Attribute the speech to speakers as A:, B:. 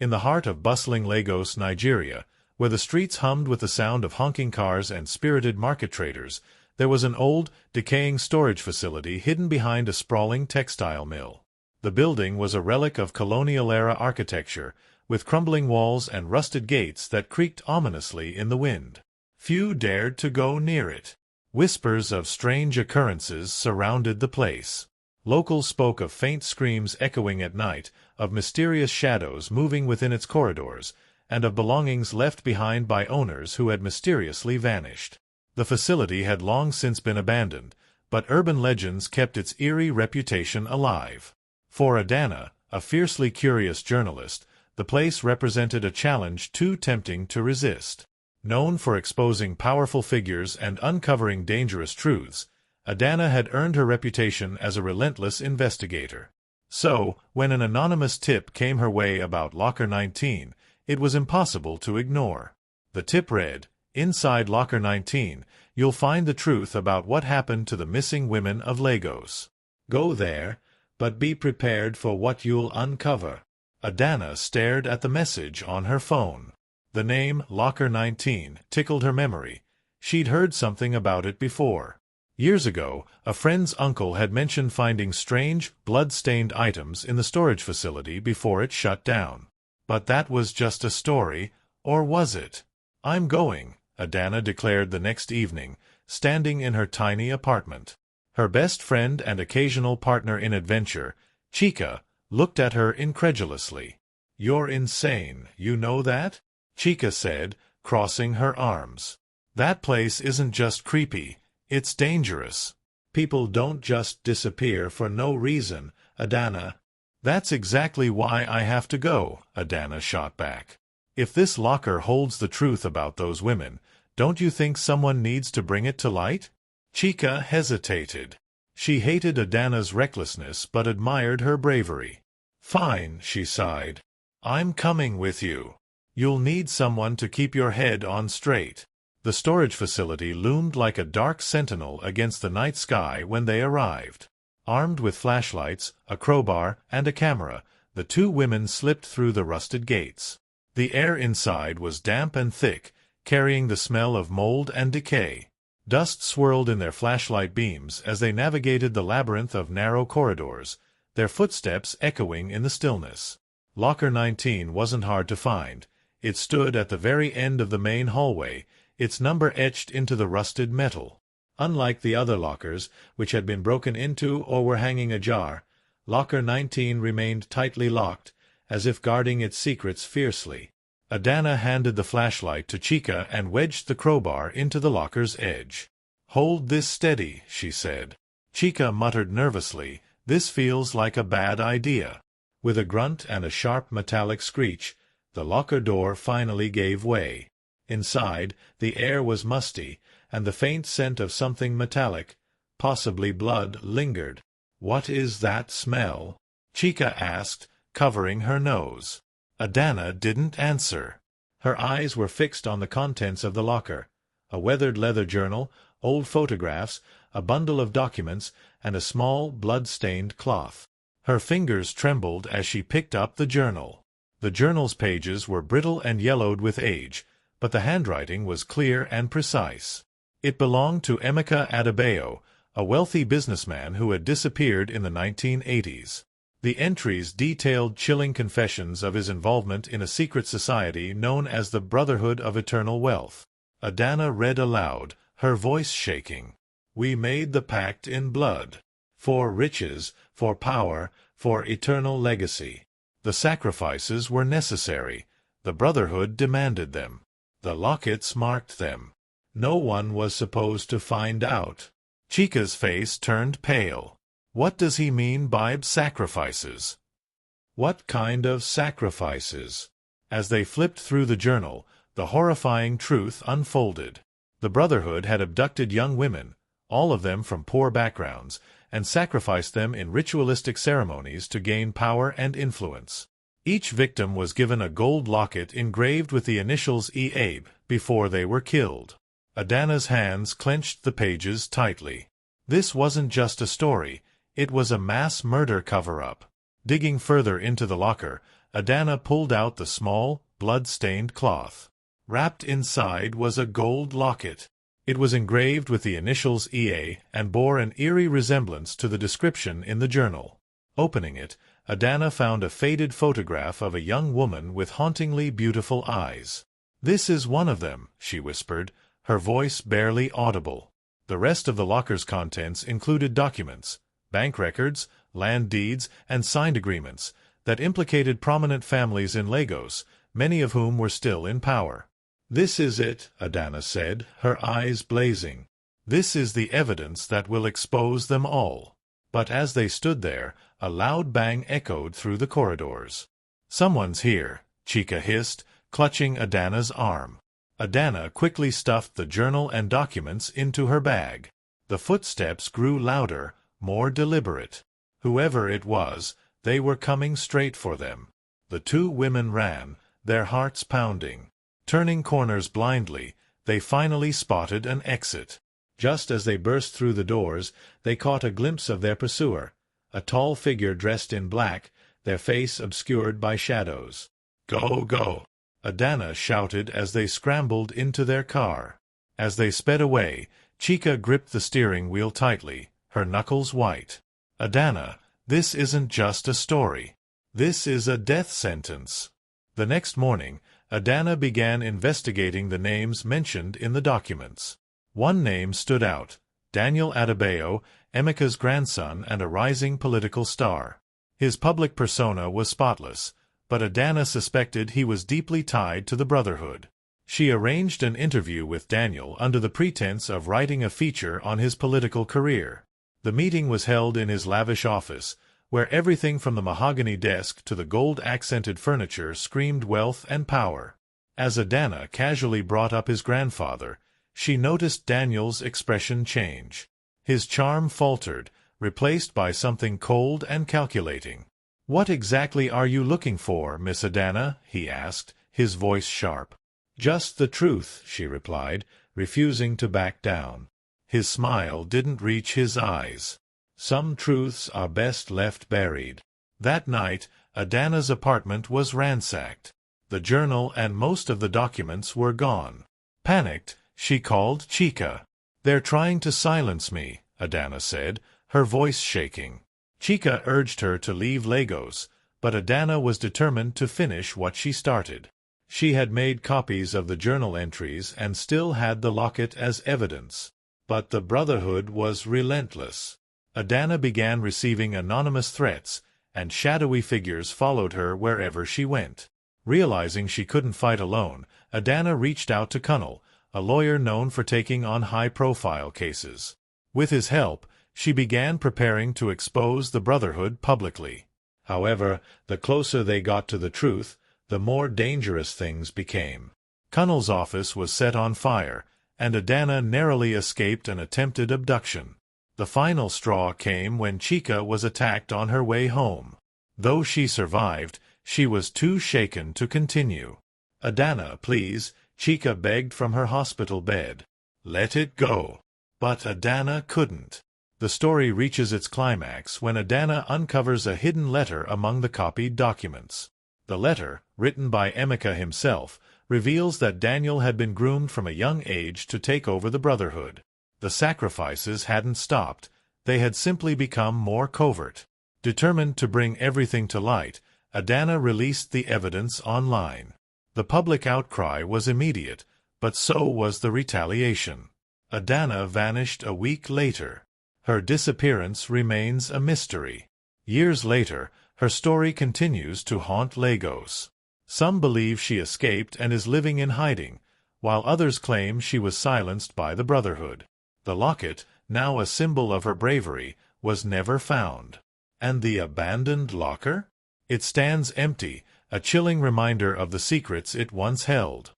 A: In the heart of bustling Lagos, Nigeria, where the streets hummed with the sound of honking cars and spirited market traders, there was an old, decaying storage facility hidden behind a sprawling textile mill. The building was a relic of colonial-era architecture, with crumbling walls and rusted gates that creaked ominously in the wind. Few dared to go near it. Whispers of strange occurrences surrounded the place. Locals spoke of faint screams echoing at night, of mysterious shadows moving within its corridors, and of belongings left behind by owners who had mysteriously vanished. The facility had long since been abandoned, but urban legends kept its eerie reputation alive. For Adana, a fiercely curious journalist, the place represented a challenge too tempting to resist. Known for exposing powerful figures and uncovering dangerous truths, Adana had earned her reputation as a relentless investigator. So, when an anonymous tip came her way about Locker 19, it was impossible to ignore. The tip read, "Inside Locker 19, you'll find the truth about what happened to the missing women of Lagos. Go there, but be prepared for what you'll uncover." Adana stared at the message on her phone. The name Locker 19 tickled her memory. She'd heard something about it before. Years ago, a friend's uncle had mentioned finding strange, blood-stained items in the storage facility before it shut down. But that was just a story, or was it? "I'm going," Adana declared the next evening, standing in her tiny apartment. Her best friend and occasional partner in adventure, Chika, looked at her incredulously. "You're insane, you know that?" Chika said, crossing her arms. "That place isn't just creepy, it's dangerous. People don't just disappear for no reason, Adana." "That's exactly why I have to go," Adana shot back. "If this locker holds the truth about those women, don't you think someone needs to bring it to light?" Chika hesitated. She hated Adana's recklessness but admired her bravery. "Fine," she sighed. "I'm coming with you. You'll need someone to keep your head on straight." The storage facility loomed like a dark sentinel against the night sky when they arrived. Armed with flashlights, a crowbar, and a camera, the two women slipped through the rusted gates. The air inside was damp and thick, carrying the smell of mold and decay. Dust swirled in their flashlight beams as they navigated the labyrinth of narrow corridors, their footsteps echoing in the stillness. Locker 19 wasn't hard to find. It stood at the very end of the main hallway, its number etched into the rusted metal. Unlike the other lockers, which had been broken into or were hanging ajar, Locker 19 remained tightly locked, as if guarding its secrets fiercely. Adana handed the flashlight to Chika and wedged the crowbar into the locker's edge. "Hold this steady," she said. Chika muttered nervously, "This feels like a bad idea." With a grunt and a sharp metallic screech, the locker door finally gave way. Inside, the air was musty, and the faint scent of something metallic, possibly blood, lingered. "What is that smell?" Chika asked, covering her nose. Adana didn't answer. Her eyes were fixed on the contents of the locker: a weathered leather journal, old photographs, a bundle of documents, and a small, blood-stained cloth. Her fingers trembled as she picked up the journal. The journal's pages were brittle and yellowed with age, but the handwriting was clear and precise. It belonged to Emeka Adebayo, a wealthy businessman who had disappeared in the 1980s. The entries detailed chilling confessions of his involvement in a secret society known as the Brotherhood of Eternal Wealth. Adana read aloud, her voice shaking. "We made the pact in blood. For riches, for power, for eternal legacy. The sacrifices were necessary. The Brotherhood demanded them. The lockets marked them. No one was supposed to find out." Chika's face turned pale. "What does he mean by sacrifices?" "What kind of sacrifices?" As they flipped through the journal, the horrifying truth unfolded. The Brotherhood had abducted young women, all of them from poor backgrounds, and sacrificed them in ritualistic ceremonies to gain power and influence. Each victim was given a gold locket engraved with the initials E.A.B. before they were killed. Adana's hands clenched the pages tightly. This wasn't just a story, it was a mass murder cover-up. Digging further into the locker, Adana pulled out the small, blood-stained cloth. Wrapped inside was a gold locket. It was engraved with the initials EA and bore an eerie resemblance to the description in the journal. Opening it, Adana found a faded photograph of a young woman with hauntingly beautiful eyes. "This is one of them," she whispered, her voice barely audible. The rest of the locker's contents included documents, bank records, land deeds, and signed agreements that implicated prominent families in Lagos, many of whom were still in power. "This is it," Adana said, her eyes blazing. "This is the evidence that will expose them all." But as they stood there, a loud bang echoed through the corridors. "Someone's here," Chika hissed, clutching Adana's arm. Adana quickly stuffed the journal and documents into her bag. The footsteps grew louder, more deliberate. Whoever it was, they were coming straight for them. The two women ran, their hearts pounding. Turning corners blindly, they finally spotted an exit. Just as they burst through the doors, they caught a glimpse of their pursuer, a tall figure dressed in black, their face obscured by shadows. "Go, go!" Adana shouted as they scrambled into their car. As they sped away, Chika gripped the steering wheel tightly, her knuckles white. "Adana, this isn't just a story. This is a death sentence." The next morning, Adana began investigating the names mentioned in the documents. One name stood out: Daniel Adebayo, Emeka's grandson and a rising political star. His public persona was spotless, but Adana suspected he was deeply tied to the Brotherhood. She arranged an interview with Daniel under the pretense of writing a feature on his political career. The meeting was held in his lavish office, where everything from the mahogany desk to the gold-accented furniture screamed wealth and power. As Adana casually brought up his grandfather, she noticed Daniel's expression change. His charm faltered, replaced by something cold and calculating. "What exactly are you looking for, Miss Adana?" he asked, his voice sharp. "Just the truth," she replied, refusing to back down. His smile didn't reach his eyes. Some truths are best left buried. That night, Adana's apartment was ransacked. The journal and most of the documents were gone. Panicked, she called Chika. "They're trying to silence me," Adana said, her voice shaking. Chika urged her to leave Lagos, but Adana was determined to finish what she started. She had made copies of the journal entries and still had the locket as evidence. But the Brotherhood was relentless. Adana began receiving anonymous threats, and shadowy figures followed her wherever she went. Realizing she couldn't fight alone, Adana reached out to Kunnel, a lawyer known for taking on high-profile cases. With his help, she began preparing to expose the Brotherhood publicly. However, the closer they got to the truth, the more dangerous things became. Kunnel's office was set on fire, and Adana narrowly escaped an attempted abduction. The final straw came when Chika was attacked on her way home. Though she survived, she was too shaken to continue. "Adana, please," Chika begged from her hospital bed. "Let it go." But Adana couldn't. The story reaches its climax when Adana uncovers a hidden letter among the copied documents. The letter, written by Emeka himself, reveals that Daniel had been groomed from a young age to take over the Brotherhood. The sacrifices hadn't stopped, they had simply become more covert. Determined to bring everything to light, Adana released the evidence online. The public outcry was immediate, but so was the retaliation. Adana vanished a week later. Her disappearance remains a mystery. Years later, her story continues to haunt Lagos. Some believe she escaped and is living in hiding, while others claim she was silenced by the Brotherhood. The locket, now a symbol of her bravery, was never found. And the abandoned locker? It stands empty, a chilling reminder of the secrets it once held.